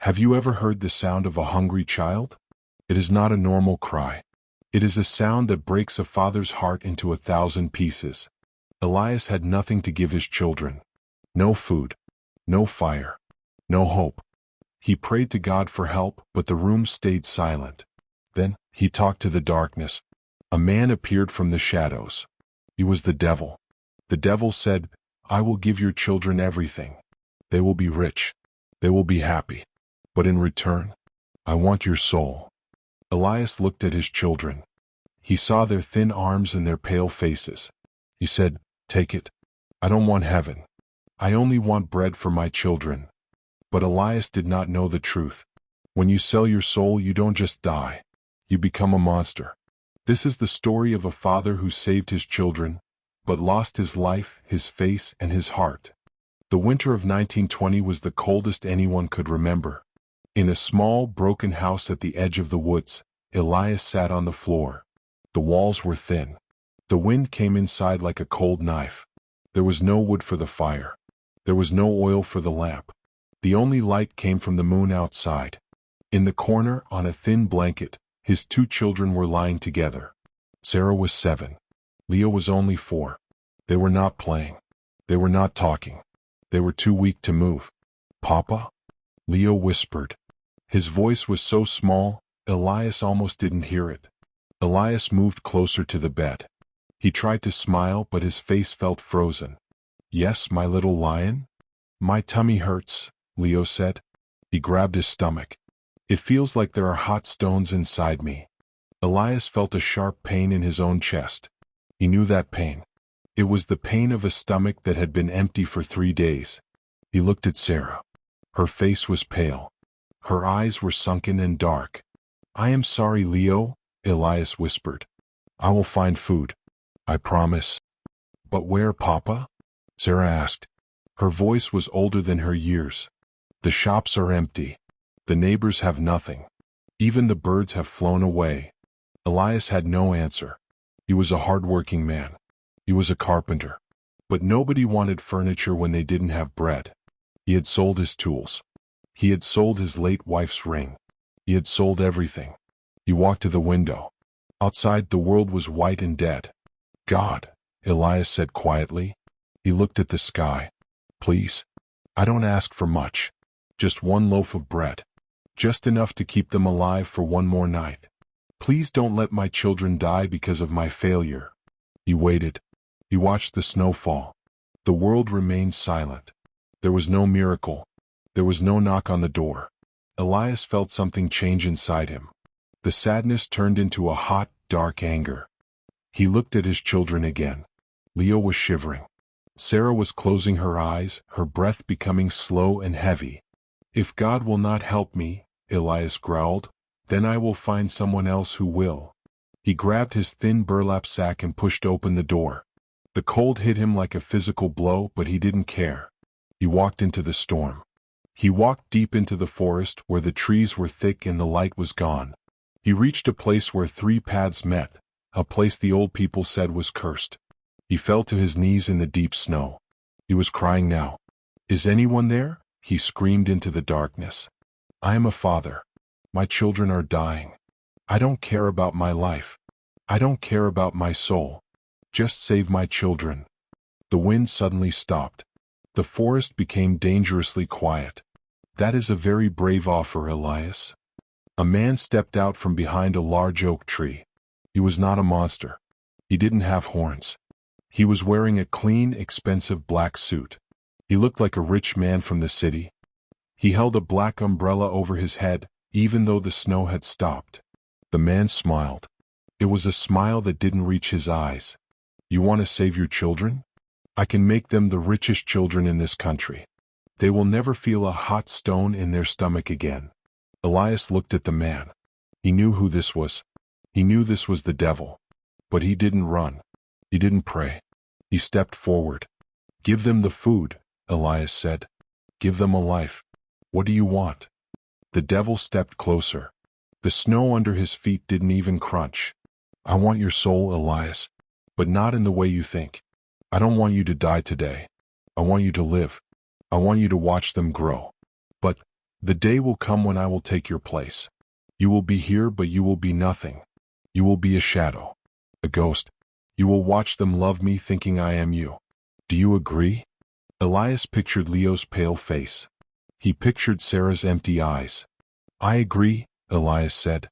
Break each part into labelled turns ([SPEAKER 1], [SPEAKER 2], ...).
[SPEAKER 1] Have you ever heard the sound of a hungry child? It is not a normal cry. It is a sound that breaks a father's heart into 1,000 pieces. Elias had nothing to give his children. No food, no fire, no hope. He prayed to God for help, but the room stayed silent. Then, he talked to the darkness. A man appeared from the shadows. He was the devil. The devil said, "I will give your children everything. They will be rich. They will be happy. But in return, I want your soul." Elias looked at his children. He saw their thin arms and their pale faces. He said, "Take it. I don't want heaven. I only want bread for my children." But Elias did not know the truth. When you sell your soul, you don't just die. You become a monster. This is the story of a father who saved his children, but lost his life, his face, and his heart. The winter of 1920 was the coldest anyone could remember. In a small, broken house at the edge of the woods, Elias sat on the floor. The walls were thin. The wind came inside like a cold knife. There was no wood for the fire. There was no oil for the lamp. The only light came from the moon outside. In the corner, on a thin blanket, his 2 children were lying together. Sarah was 7. Leo was only 4. They were not playing. They were not talking. They were too weak to move. "Papa?" Leo whispered. His voice was so small, Elias almost didn't hear it. Elias moved closer to the bed. He tried to smile, but his face felt frozen. "Yes, my little lion?" "My tummy hurts," Leo said. He grabbed his stomach. "It feels like there are hot stones inside me." Elias felt a sharp pain in his own chest. He knew that pain. It was the pain of a stomach that had been empty for 3 days. He looked at Sarah. Her face was pale. Her eyes were sunken and dark. "I am sorry, Leo," Elias whispered. "I will find food. I promise." "But where, Papa?" Sarah asked. Her voice was older than her years. "The shops are empty. The neighbors have nothing. Even the birds have flown away." Elias had no answer. He was a hard-working man. He was a carpenter. But nobody wanted furniture when they didn't have bread. He had sold his tools. He had sold his late wife's ring. He had sold everything. He walked to the window. Outside, the world was white and dead. "God," Elias said quietly. He looked at the sky. "Please, I don't ask for much. Just 1 loaf of bread. Just enough to keep them alive for 1 more night. Please don't let my children die because of my failure." He waited. He watched the snow fall. The world remained silent. There was no miracle. There was no knock on the door. Elias felt something change inside him. The sadness turned into a hot, dark anger. He looked at his children again. Leo was shivering. Sarah was closing her eyes, her breath becoming slow and heavy. "If God will not help me," Elias growled, "then I will find someone else who will." He grabbed his thin burlap sack and pushed open the door. The cold hit him like a physical blow, but he didn't care. He walked into the storm. He walked deep into the forest where the trees were thick and the light was gone. He reached a place where 3 paths met, a place the old people said was cursed. He fell to his knees in the deep snow. He was crying now. "Is anyone there?" he screamed into the darkness. "I am a father. My children are dying. I don't care about my life. I don't care about my soul. Just save my children." The wind suddenly stopped. The forest became dangerously quiet. "That is a very brave offer, Elias." A man stepped out from behind a large oak tree. He was not a monster. He didn't have horns. He was wearing a clean, expensive black suit. He looked like a rich man from the city. He held a black umbrella over his head, even though the snow had stopped. The man smiled. It was a smile that didn't reach his eyes. "You want to save your children? I can make them the richest children in this country. They will never feel a hot stone in their stomach again." Elias looked at the man. He knew who this was. He knew this was the devil. But he didn't run. He didn't pray. He stepped forward. "Give them the food," Elias said. "Give them a life. What do you want?" The devil stepped closer. The snow under his feet didn't even crunch. "I want your soul, Elias, but not in the way you think. I don't want you to die today. I want you to live. I want you to watch them grow. But The day will come when I will take your place. You will be here, but you will be nothing. You will be a shadow, a ghost. You will watch them love me thinking I am you. Do you agree? Elias pictured Leo's pale face. He pictured Sarah's empty eyes. I agree, Elias said.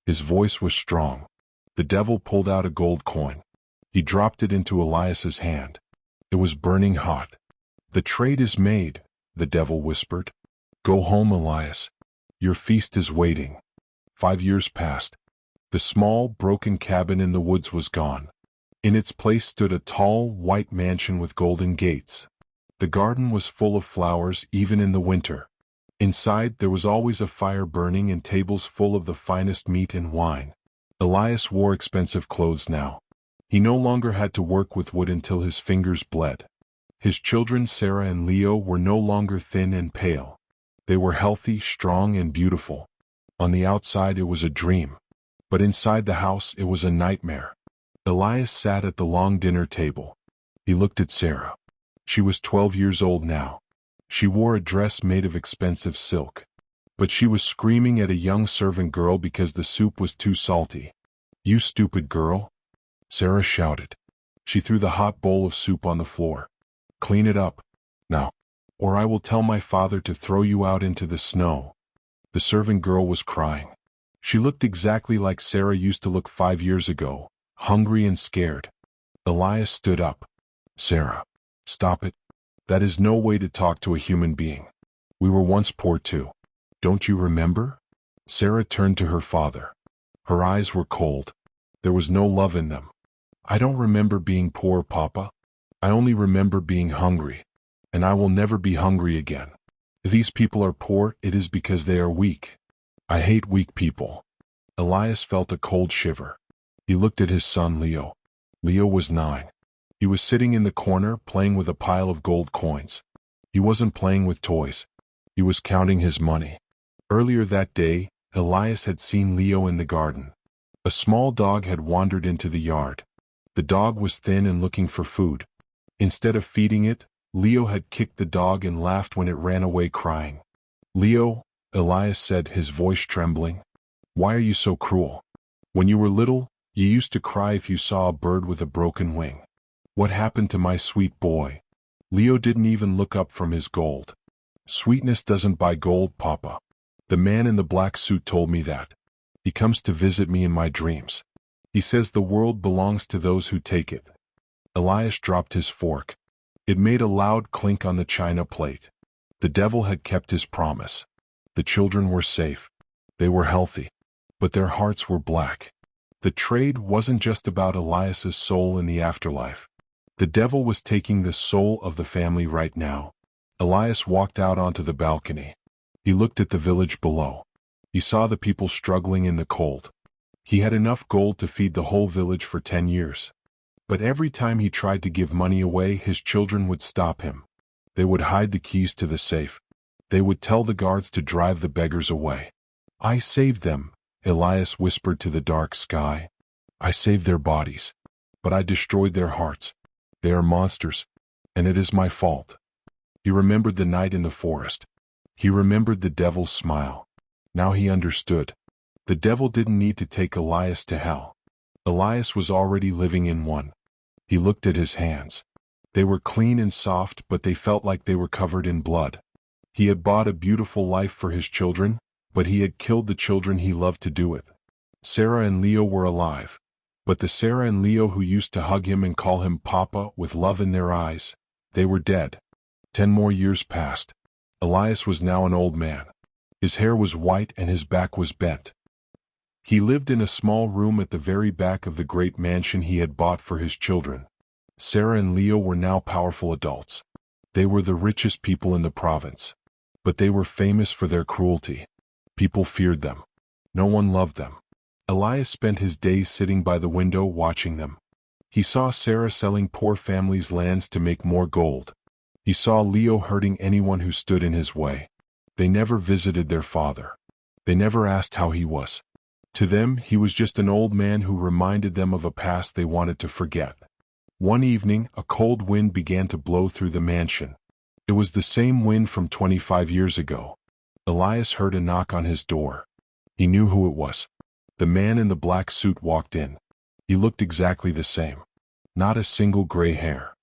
[SPEAKER 1] His voice was strong. The devil pulled out a gold coin. He dropped it into Elias's hand. It was burning hot. The trade is made, the devil whispered. Go home, Elias. Your feast is waiting. 5 years passed. The small, broken cabin in the woods was gone. In its place stood a tall, white mansion with golden gates. The garden was full of flowers even in the winter. Inside there was always a fire burning and tables full of the finest meat and wine. Elias wore expensive clothes now. He no longer had to work with wood until his fingers bled. His children Sarah and Leo were no longer thin and pale. They were healthy, strong, and beautiful. On the outside it was a dream, but inside the house it was a nightmare. Elias sat at the long dinner table. He looked at Sarah. She was 12 years old now. She wore a dress made of expensive silk. But she was screaming at a young servant girl because the soup was too salty. You stupid girl! Sarah shouted. She threw the hot bowl of soup on the floor. Clean it up, now, or I will tell my father to throw you out into the snow. The servant girl was crying. She looked exactly like Sarah used to look 5 years ago, hungry and scared. Elias stood up. Sarah, stop it. That is no way to talk to a human being. We were once poor too. Don't you remember? Sarah turned to her father. Her eyes were cold. There was no love in them. I don't remember being poor, Papa. I only remember being hungry. And I will never be hungry again. If these people are poor, it is because they are weak. I hate weak people. Elias felt a cold shiver. He looked at his son Leo. Leo was 9. He was sitting in the corner playing with a pile of gold coins. He wasn't playing with toys. He was counting his money. Earlier that day, Elias had seen Leo in the garden. A small dog had wandered into the yard. The dog was thin and looking for food. Instead of feeding it, Leo had kicked the dog and laughed when it ran away crying. Leo, Elias said, his voice trembling. Why are you so cruel? When you were little, you used to cry if you saw a bird with a broken wing. What happened to my sweet boy? Leo didn't even look up from his gold. Sweetness doesn't buy gold, Papa. The man in the black suit told me that. He comes to visit me in my dreams. He says the world belongs to those who take it. Elias dropped his fork. It made a loud clink on the china plate. The devil had kept his promise. The children were safe. They were healthy. But their hearts were black. The trade wasn't just about Elias's soul in the afterlife. The devil was taking the soul of the family right now. Elias walked out onto the balcony. He looked at the village below. He saw the people struggling in the cold. He had enough gold to feed the whole village for 10 years. But every time he tried to give money away, his children would stop him. They would hide the keys to the safe. They would tell the guards to drive the beggars away. I saved them, Elias whispered to the dark sky. I saved their bodies, but I destroyed their hearts. They are monsters, and it is my fault. He remembered the night in the forest. He remembered the devil's smile. Now he understood. The devil didn't need to take Elias to hell. Elias was already living in one. He looked at his hands. They were clean and soft, but they felt like they were covered in blood. He had bought a beautiful life for his children, but he had killed the children he loved to do it. Sarah and Leo were alive, but the Sarah and Leo who used to hug him and call him Papa with love in their eyes, they were dead. 10 more years passed. Elias was now an old man. His hair was white and his back was bent. He lived in a small room at the very back of the great mansion he had bought for his children. Sarah and Leo were now powerful adults. They were the richest people in the province. But they were famous for their cruelty. People feared them. No one loved them. Elias spent his days sitting by the window watching them. He saw Sarah selling poor families' lands to make more gold. He saw Leo hurting anyone who stood in his way. They never visited their father. They never asked how he was. To them, he was just an old man who reminded them of a past they wanted to forget. One evening, a cold wind began to blow through the mansion. It was the same wind from 25 years ago. Elias heard a knock on his door. He knew who it was. The man in the black suit walked in. He looked exactly the same. Not a single gray hair.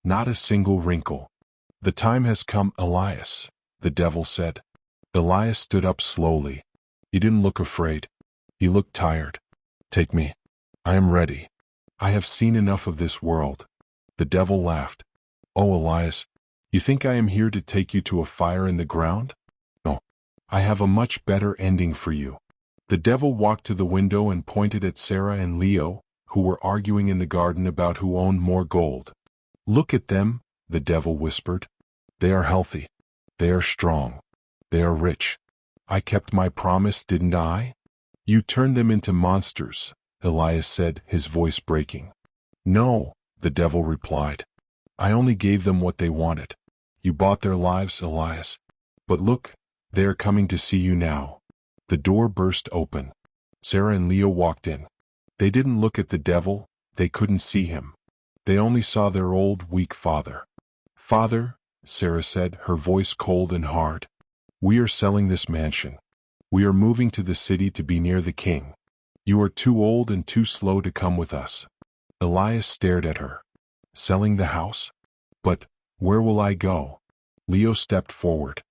[SPEAKER 1] Not a single wrinkle. "The time has come, Elias," the devil said. Elias stood up slowly. He didn't look afraid. He looked tired. "Take me. I am ready. I have seen enough of this world." The devil laughed. "Oh, Elias, you think I am here to take you to a fire in the ground? No. I have a much better ending for you." The devil walked to the window and pointed at Sarah and Leo, who were arguing in the garden about who owned more gold. "Look at them," the devil whispered. "They are healthy. They are strong. They are rich. I kept my promise, didn't I?" "You turned them into monsters," Elias said, his voice breaking. "No," the devil replied. "I only gave them what they wanted. You bought their lives, Elias. But look, they are coming to see you now." The door burst open. Sarah and Leo walked in. They didn't look at the devil, they couldn't see him. They only saw their old, weak father. "Father," Sarah said, her voice cold and hard, "we are selling this mansion. We are moving to the city to be near the king. You are too old and too slow to come with us." Elias stared at her. "Selling the house? But where will I go?" Leo stepped forward.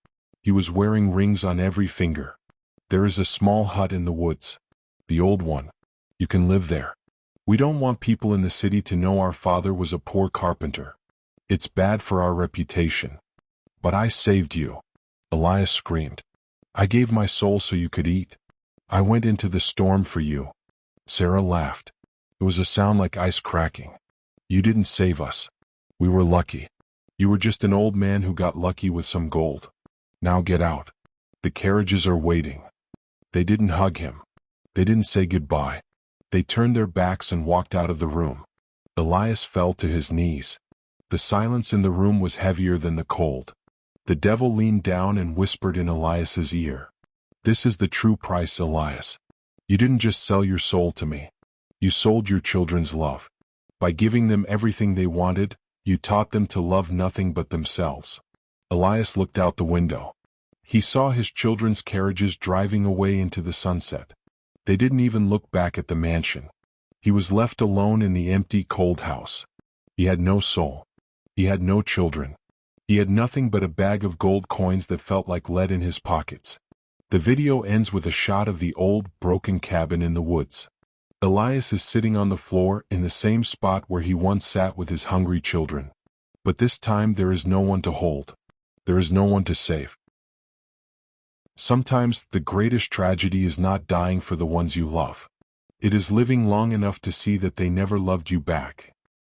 [SPEAKER 1] He was wearing rings on every finger. "There is a small hut in the woods. The old one. You can live there. We don't want people in the city to know our father was a poor carpenter. It's bad for our reputation." "But I saved you," Elias screamed. "I gave my soul so you could eat. I went into the storm for you." Sarah laughed. It was a sound like ice cracking. "You didn't save us. We were lucky. You were just an old man who got lucky with some gold. Now get out. The carriages are waiting." They didn't hug him. They didn't say goodbye. They turned their backs and walked out of the room. Elias fell to his knees. The silence in the room was heavier than the cold. The devil leaned down and whispered in Elias's ear. "This is the true price, Elias. You didn't just sell your soul to me. You sold your children's love. By giving them everything they wanted, you taught them to love nothing but themselves." Elias looked out the window. He saw his children's carriages driving away into the sunset. They didn't even look back at the mansion. He was left alone in the empty, cold house. He had no soul. He had no children. He had nothing but a bag of gold coins that felt like lead in his pockets. The video ends with a shot of the old, broken cabin in the woods. Elias is sitting on the floor in the same spot where he once sat with his hungry children. But this time there is no one to hold. There is no one to save. Sometimes the greatest tragedy is not dying for the ones you love. It is living long enough to see that they never loved you back.